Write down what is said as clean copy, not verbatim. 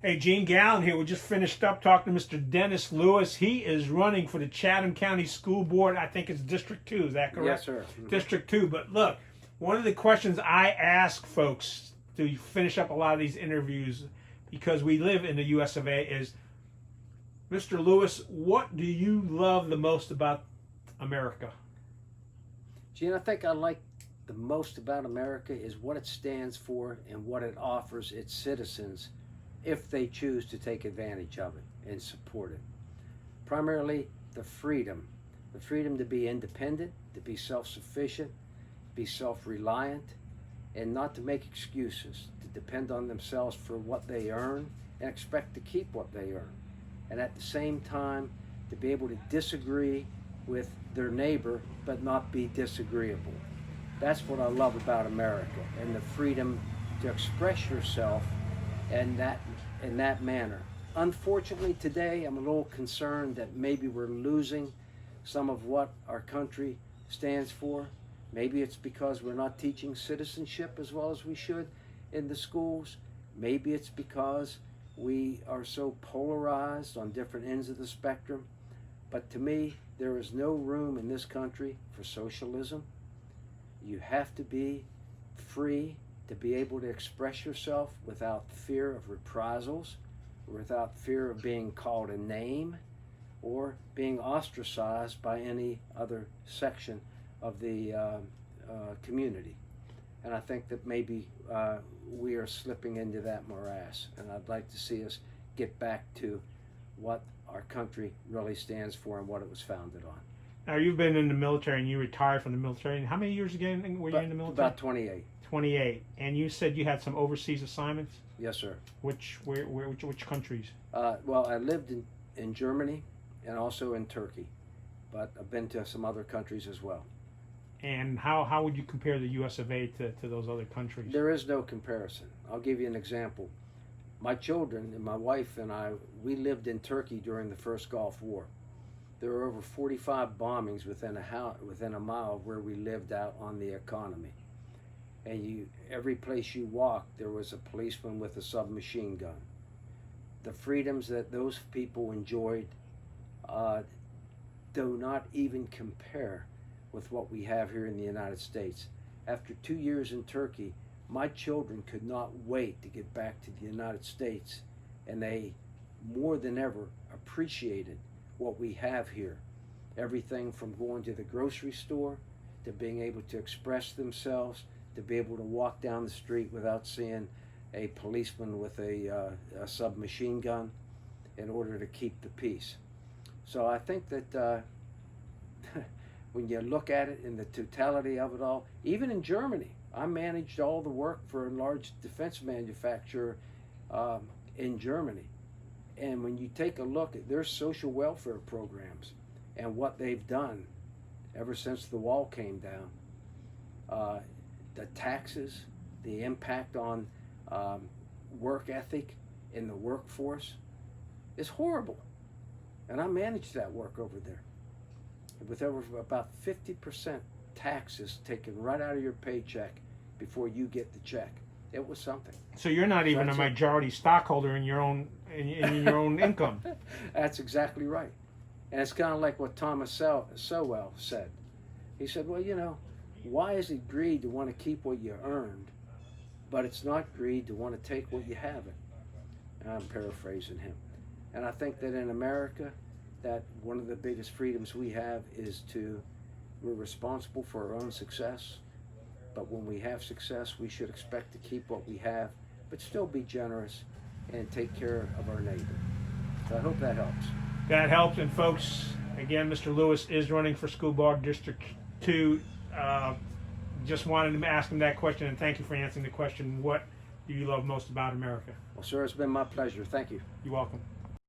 Hey, Gene Gallen here. We just finished up talking to Mr. Dennis Lewis. He is running for the Chatham County School Board. I think it's District 2. Is that correct? Yes, sir. District 2. But look, one of the questions I ask folks to finish up a lot of these interviews, because we live in the US of A, is, Mr. Lewis, what do you love the most about America? Gene, I think I like the most about America is what it stands for and what it offers its citizens if they choose to take advantage of it and support it. Primarily the freedom to be independent, to be self-sufficient, be self-reliant, and not to make excuses, to depend on themselves for what they earn and expect to keep what they earn. And at the same time, to be able to disagree with their neighbor but not be disagreeable. That's what I love about America, and the freedom to express yourself in that manner. Unfortunately, today I'm a little concerned that maybe we're losing some of what our country stands for. Maybe it's because we're not teaching citizenship as well as we should in the schools. Maybe it's because we are so polarized on different ends of the spectrum. But to me, there is no room in this country for socialism. You have to be free to be able to express yourself without fear of reprisals, without fear of being called a name, or being ostracized by any other section of the community. And I think that maybe we are slipping into that morass, and I'd like to see us get back to what our country really stands for and what it was founded on. Now, you've been in the military and you retired from the military. How many years again were you in the military? About 28. 28. And you said you had some overseas assignments? Yes, sir. Which countries? Well, I lived in Germany and also in Turkey, but I've been to some other countries as well. And how would you compare the US of A to those other countries? There is no comparison. I'll give you an example. My children and my wife and I, we lived in Turkey during the first Gulf War. There were over 45 bombings within a mile of where we lived out on the economy. And every place you walked, there was a policeman with a submachine gun. The freedoms that those people enjoyed do not even compare with what we have here in the United States. After 2 years in Turkey, my children could not wait to get back to the United States, and they more than ever appreciated what we have here. Everything from going to the grocery store, to being able to express themselves, to be able to walk down the street without seeing a policeman with a submachine gun in order to keep the peace. So I think that when you look at it in the totality of it all, even in Germany, I managed all the work for a large defense manufacturer in Germany. And when you take a look at their social welfare programs and what they've done ever since the wall came down, the taxes, the impact on work ethic in the workforce is horrible. And I managed that work over there with over about 50% taxes taken right out of your paycheck before you get the check. It was something. So you're not even a majority stockholder in your own income. That's exactly right. And it's kind of like what Thomas Sowell said. He said, well, you know, why is it greed to want to keep what you earned, but it's not greed to want to take what you haven't? And I'm paraphrasing him. And I think that in America, that one of the biggest freedoms we have is we're responsible for our own success. But when we have success, we should expect to keep what we have, but still be generous and take care of our neighbor. So I hope that helps. That helps. And folks, again, Mr. Lewis is running for School Board District 2. Just wanted to ask him that question, and thank you for answering the question. What do you love most about America? Well, sir, it's been my pleasure. Thank you. You're welcome.